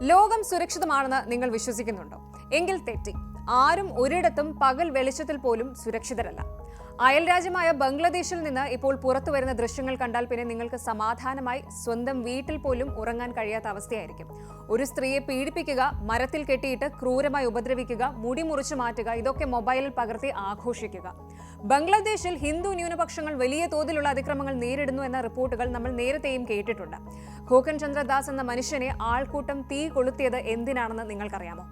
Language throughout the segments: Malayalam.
ലോകം സുരക്ഷിതമാണെന്ന് നിങ്ങൾ വിശ്വസിക്കുന്നുണ്ടോ? എങ്കിൽ തെറ്റി. ആരും ഒരിടത്തും പകൽ വെളിച്ചത്തിൽ പോലും സുരക്ഷിതരല്ല. അയൽരാജ്യമായ ബംഗ്ലാദേശിൽ നിന്ന് ഇപ്പോൾ പുറത്തു വരുന്ന ദൃശ്യങ്ങൾ കണ്ടാൽ പിന്നെ നിങ്ങൾക്ക് സമാധാനമായി സ്വന്തം വീട്ടിൽ പോലും ഉറങ്ങാൻ കഴിയാത്ത അവസ്ഥയായിരിക്കും. ഒരു സ്ത്രീയെ പീഡിപ്പിക്കുക, മരത്തിൽ കെട്ടിയിട്ട് ക്രൂരമായി ഉപദ്രവിക്കുക, മുടി മുറിച്ചു മാറ്റുക, ഇതൊക്കെ മൊബൈലിൽ പകർത്തി ആഘോഷിക്കുക. ബംഗ്ലാദേശിൽ ഹിന്ദു ന്യൂനപക്ഷങ്ങൾ വലിയ തോതിലുള്ള അതിക്രമങ്ങൾ നേരിടുന്നു എന്ന റിപ്പോർട്ടുകൾ നമ്മൾ നേരത്തെയും കേട്ടിട്ടുണ്ട്. ഖോക്കൻ ചന്ദ്രദാസ് എന്ന മനുഷ്യനെ ആൾക്കൂട്ടം തീ കൊളുത്തിയത് എന്തിനാണെന്ന് നിങ്ങൾക്കറിയാമോ?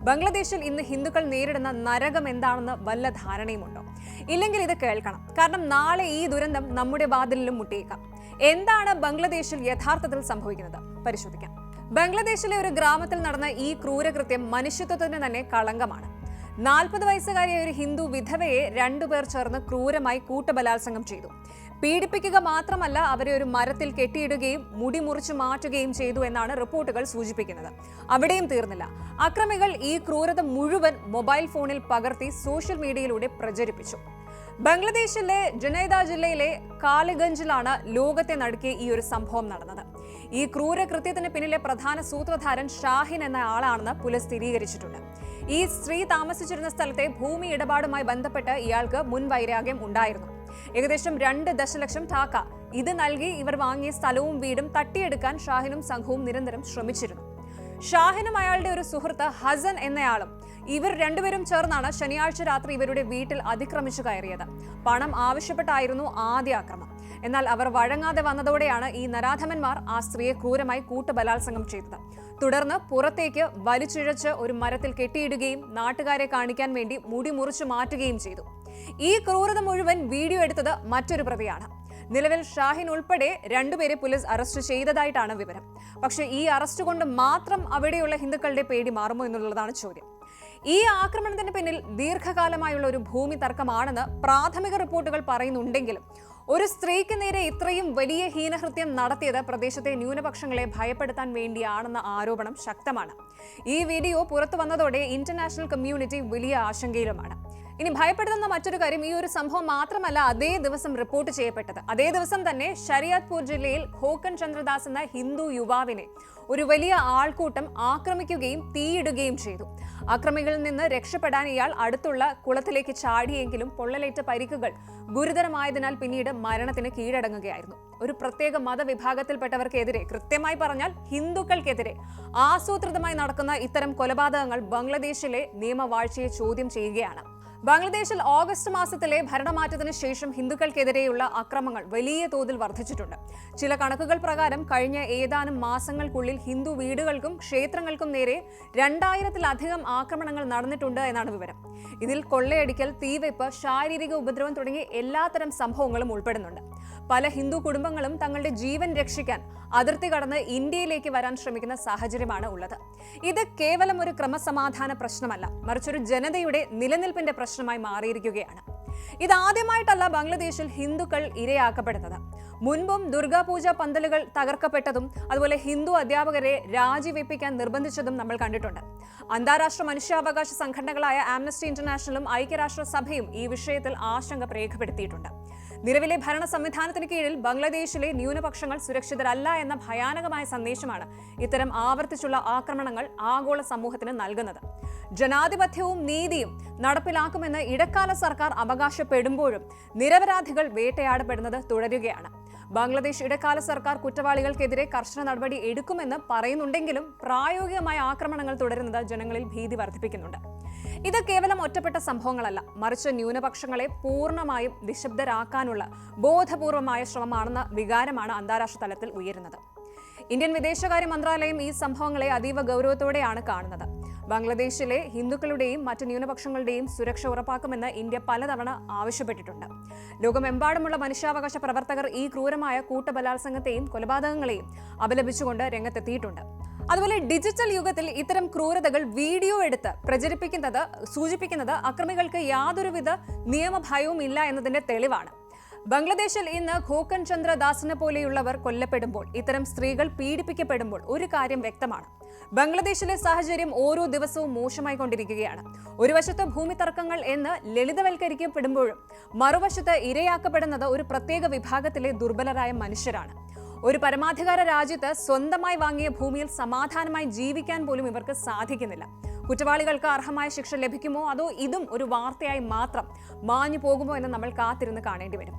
ബംഗ്ലാദേശിൽ ഇന്ന് ഹിന്ദുക്കൾ നേരിടുന്ന നരകം എന്താണെന്ന് വല്ല ധാരണയുമുണ്ടോ? ഇല്ലെങ്കിൽ ഇത് കേൾക്കണം, കാരണം നാളെ ഈ ദുരന്തം നമ്മുടെ വാതിലിലും മുട്ടിയേക്കാം. എന്താണ് ബംഗ്ലാദേശിൽ യഥാർത്ഥത്തിൽ സംഭവിക്കുന്നത്? പരിശോധിക്കാം. ബംഗ്ലാദേശിലെ ഒരു ഗ്രാമത്തിൽ നടന്ന ഈ ക്രൂരകൃത്യം മനുഷ്യത്വത്തിന് തന്നെ കളങ്കമാണ്. 40 വയസ്സുകാരിയായ ഒരു ഹിന്ദു വിധവയെ 2 പേർ ചേർന്ന് ക്രൂരമായി കൂട്ടബലാത്സംഗം ചെയ്തു. പീഡിപ്പിക്കുക മാത്രമല്ല, അവരെ ഒരു മരത്തിൽ കെട്ടിയിടുകയും മുടി മുറിച്ചു മാറ്റുകയും ചെയ്തു എന്നാണ് റിപ്പോർട്ടുകൾ സൂചിപ്പിക്കുന്നത്. അവിടെയും തീർന്നില്ല. അക്രമികൾ ഈ ക്രൂരത മുഴുവൻ മൊബൈൽ ഫോണിൽ പകർത്തി സോഷ്യൽ മീഡിയയിലൂടെ പ്രചരിപ്പിച്ചു. ബംഗ്ലാദേശിലെ ജുനൈദ ജില്ലയിലെ കാലിഗഞ്ചിലാണ് ലോകത്തെ നടുക്കിയ ഈ ഒരു സംഭവം നടന്നത്. ഈ ക്രൂരകൃത്യത്തിന് പിന്നിലെ പ്രധാന സൂത്രധാരൻ ഷാഹിൻ എന്ന ആളാണെന്ന് പോലീസ് സ്ഥിരീകരിച്ചിട്ടുണ്ട്. ഈ സ്ത്രീ താമസിച്ചിരുന്ന സ്ഥലത്തെ ഭൂമി ഇടപാടുമായി ബന്ധപ്പെട്ട് ഇയാൾക്ക് മുൻവൈരാഗ്യം ഉണ്ടായിരുന്നു. ഏകദേശം 2 ദശലക്ഷം ടാക്ക ഇത് നൽകി ഇവർ വാങ്ങിയ സ്ഥലവും വീടും തട്ടിയെടുക്കാൻ ഷാഹിനും സംഘവും നിരന്തരം ശ്രമിച്ചിരുന്നു. ഷാഹിനും അയാളുടെ ഒരു സുഹൃത്ത് ഹസൻ എന്നയാളും ഇവർ 2 പേരും ചേർന്നാണ് ശനിയാഴ്ച രാത്രി ഇവരുടെ വീട്ടിൽ അതിക്രമിച്ചു കയറിയത്. പണം ആവശ്യപ്പെട്ടായിരുന്നു ആദ്യ ആക്രമണം. എന്നാൽ അവർ വഴങ്ങാതെ വന്നതോടെയാണ് ഈ നരാധമന്മാർ ആ സ്ത്രീയെ ക്രൂരമായി കൂട്ടബലാത്സംഗം ചെയ്തത്. തുടർന്ന് പുറത്തേക്ക് വലിച്ചിഴച്ച് ഒരു മരത്തിൽ കെട്ടിയിടുകയും നാട്ടുകാരെ കാണിക്കാൻ വേണ്ടി മുടി മുറിച്ചു മാറ്റുകയും ചെയ്തു. ഈ ക്രൂരത മുഴുവൻ വീഡിയോ എടുത്തത് മറ്റൊരു പ്രതിയാണ്. നിലവിൽ ഷാഹിൻ ഉൾപ്പെടെ 2 പേരെ പോലീസ് അറസ്റ്റ് ചെയ്തതായിട്ടാണ് വിവരം. പക്ഷേ ഈ അറസ്റ്റ് കൊണ്ട് മാത്രം അവിടെയുള്ള ഹിന്ദുക്കളുടെ പേടി മാറുമോ എന്നുള്ളതാണ് ചോദ്യം. ഈ ആക്രമണത്തിന് പിന്നിൽ ദീർഘകാലമായുള്ള ഒരു ഭൂമി തർക്കമാണെന്ന് പ്രാഥമിക റിപ്പോർട്ടുകൾ പറയുന്നുണ്ടെങ്കിലും ഒരു സ്ത്രീക്ക് നേരെ ഇത്രയും വലിയ ഹീനകൃത്യം നടത്തിയത് പ്രദേശത്തെ ന്യൂനപക്ഷങ്ങളെ ഭയപ്പെടുത്താൻ വേണ്ടിയാണെന്ന ആരോപണം ശക്തമാണ്. ഈ വീഡിയോ പുറത്തു വന്നതോടെ ഇന്റർനാഷണൽ കമ്മ്യൂണിറ്റി വലിയ ആശങ്കയിലുമാണ്. ഇനി ഭയപ്പെടുത്തുന്ന മറ്റൊരു കാര്യം, ഈ ഒരു സംഭവം മാത്രമല്ല അതേ ദിവസം റിപ്പോർട്ട് ചെയ്യപ്പെട്ടത്. അതേ ദിവസം തന്നെ ശരിയാത്പൂർ ജില്ലയിൽ ഖോക്കൻ ചന്ദ്രദാസ് എന്ന ഹിന്ദു യുവാവിനെ ഒരു വലിയ ആൾക്കൂട്ടം ആക്രമിക്കുകയും തീയിടുകയും ചെയ്തു. അക്രമികളിൽ നിന്ന് രക്ഷപ്പെടാൻ ഇയാൾ അടുത്തുള്ള കുളത്തിലേക്ക് ചാടിയെങ്കിലും പൊള്ളലേറ്റ പരിക്കുകൾ ഗുരുതരമായതിനാൽ പിന്നീട് മരണത്തിന് കീഴടങ്ങുകയായിരുന്നു. ഒരു പ്രത്യേക മതവിഭാഗത്തിൽപ്പെട്ടവർക്കെതിരെ, കൃത്യമായി പറഞ്ഞാൽ ഹിന്ദുക്കൾക്കെതിരെ ആസൂത്രിതമായി നടക്കുന്ന ഇത്തരം കൊലപാതകങ്ങൾ ബംഗ്ലാദേശിലെ നിയമവാഴ്ചയെ ചോദ്യം ചെയ്യുകയാണ്. ബംഗ്ലാദേശിൽ ഓഗസ്റ്റ് മാസത്തിലെ ഭരണമാറ്റത്തിന് ശേഷം ഹിന്ദുക്കൾക്കെതിരെയുള്ള അക്രമങ്ങൾ വലിയ തോതിൽ വർദ്ധിച്ചിട്ടുണ്ട്. ചില കണക്കുകൾ പ്രകാരം കഴിഞ്ഞ ഏതാനും മാസങ്ങൾക്കുള്ളിൽ ഹിന്ദു വീടുകൾക്കും ക്ഷേത്രങ്ങൾക്കും നേരെ 2000-ത്തിലധികം ആക്രമണങ്ങൾ നടന്നിട്ടുണ്ട് എന്നാണ് വിവരം. ഇതിൽ കൊള്ളയടിക്കൽ, തീവെപ്പ്, ശാരീരിക ഉപദ്രവം തുടങ്ങിയ എല്ലാത്തരം സംഭവങ്ങളും ഉൾപ്പെടുന്നുണ്ട്. പല ഹിന്ദു കുടുംബങ്ങളും തങ്ങളുടെ ജീവൻ രക്ഷിക്കാൻ അതിർത്തി കടന്ന് ഇന്ത്യയിലേക്ക് വരാൻ ശ്രമിക്കുന്ന സാഹചര്യമാണ് ഉള്ളത്. ഇത് കേവലം ഒരു ക്രമസമാധാന പ്രശ്നമല്ല, മറിച്ചൊരു ജനതയുടെ നിലനിൽപ്പിന്റെ പ്രശ്നമായി മാറിയിരിക്കുകയാണ്. ഇതാദ്യമായിട്ടല്ല ബംഗ്ലാദേശിൽ ഹിന്ദുക്കൾ ഇരയാക്കപ്പെടുന്നത്. മുൻപും ദുർഗാപൂജ പന്തലുകൾ തകർക്കപ്പെട്ടതും അതുപോലെ ഹിന്ദു അധ്യാപകരെ രാജിവെപ്പിക്കാൻ നിർബന്ധിച്ചതും നമ്മൾ കണ്ടിട്ടുണ്ട്. അന്താരാഷ്ട്ര മനുഷ്യാവകാശ സംഘടനകളായ ആംനസ്റ്റി ഇന്റർനാഷണലും ഐക്യരാഷ്ട്രസഭയും ഈ വിഷയത്തിൽ ആശങ്ക രേഖപ്പെടുത്തിയിട്ടുണ്ട്. നിലവിലെ ഭരണ സംവിധാനത്തിന് കീഴിൽ ബംഗ്ലാദേശിലെ ന്യൂനപക്ഷങ്ങൾ സുരക്ഷിതരല്ല എന്ന ഭയാനകമായ സന്ദേശമാണ് ഇത്തരം ആവർത്തിച്ചുള്ള ആക്രമണങ്ങൾ ആഗോള സമൂഹത്തിന് നൽകുന്നത്. ജനാധിപത്യവും നീതിയും നടപ്പിലാക്കുമെന്ന് ഇടക്കാല സർക്കാർ അവകാശപ്പെടുമ്പോഴും നിരപരാധികൾ വേട്ടയാടപ്പെടുന്നത് തുടരുകയാണ്. ബംഗ്ലാദേശ് ഇടക്കാല സർക്കാർ കുറ്റവാളികൾക്കെതിരെ കർശന നടപടി എടുക്കുമെന്ന് പറയുന്നുണ്ടെങ്കിലും പ്രായോഗികമായ ആക്രമണങ്ങൾ തുടരുന്നത് ജനങ്ങളിൽ ഭീതി വർദ്ധിപ്പിക്കുന്നുണ്ട്. ഇത് കേവലം ഒറ്റപ്പെട്ട സംഭവങ്ങളല്ല, മറിച്ച് ന്യൂനപക്ഷങ്ങളെ പൂർണ്ണമായും നിശബ്ദരാക്കാനുള്ള ബോധപൂർവമായ ശ്രമമാണെന്ന വികാരമാണ് അന്താരാഷ്ട്ര തലത്തിൽ ഉയരുന്നത്. ഇന്ത്യൻ വിദേശകാര്യ മന്ത്രാലയം ഈ സംഭവങ്ങളെ അതീവ ഗൗരവത്തോടെയാണ് കാണുന്നത്. ബംഗ്ലാദേശിലെ ഹിന്ദുക്കളുടെയും മറ്റ് ന്യൂനപക്ഷങ്ങളുടെയും സുരക്ഷ ഉറപ്പാക്കുമെന്ന് ഇന്ത്യ പലതവണ ആവശ്യപ്പെട്ടിട്ടുണ്ട്. ലോകമെമ്പാടുമുള്ള മനുഷ്യാവകാശ പ്രവർത്തകർ ഈ ക്രൂരമായ കൂട്ടബലാത്സംഗത്തെയും കൊലപാതകങ്ങളെയും അപലപിച്ചുകൊണ്ട് രംഗത്തെത്തിയിട്ടുണ്ട്. അതുപോലെ ഡിജിറ്റൽ യുഗത്തിൽ ഇത്തരം ക്രൂരതകൾ വീഡിയോ എടുത്ത് പ്രചരിപ്പിക്കുന്നത് സൂചിപ്പിക്കുന്നത് അക്രമികൾക്ക് യാതൊരുവിധ നിയമഭയവും ഇല്ല എന്നതിന്റെ തെളിവാണ്. ബംഗ്ലാദേശിൽ ഇന്ന് ഖോക്കൻ ചന്ദ്രദാസിനെ പോലെയുള്ളവർ കൊല്ലപ്പെടുമ്പോൾ, ഇത്തരം സ്ത്രീകൾ പീഡിപ്പിക്കപ്പെടുമ്പോൾ ഒരു കാര്യം വ്യക്തമാണ്: ബംഗ്ലാദേശിലെ സാഹചര്യം ഓരോ ദിവസവും മോശമായി കൊണ്ടിരിക്കുകയാണ്. ഒരു വശത്ത് ഭൂമി തർക്കങ്ങൾ എന്ന് ലളിതവൽക്കരിക്കപ്പെടുമ്പോഴും മറുവശത്ത് ഇരയാക്കപ്പെടുന്നത് ഒരു പ്രത്യേക വിഭാഗത്തിലെ ദുർബലരായ മനുഷ്യരാണ്. ഒരു പരമാധികാര രാജ്യത്ത് സ്വന്തമായി വാങ്ങിയ ഭൂമിയിൽ സമാധാനമായി ജീവിക്കാൻ പോലും ഇവർക്ക് സാധിക്കുന്നില്ല. കുറ്റവാളികൾക്ക് അർഹമായ ശിക്ഷ ലഭിക്കുമോ, അതോ ഇതും ഒരു വാർത്തയായി മാത്രം മാഞ്ഞു പോകുമോ എന്ന് നമ്മൾ കാത്തിരുന്ന് കാണേണ്ടി വരും.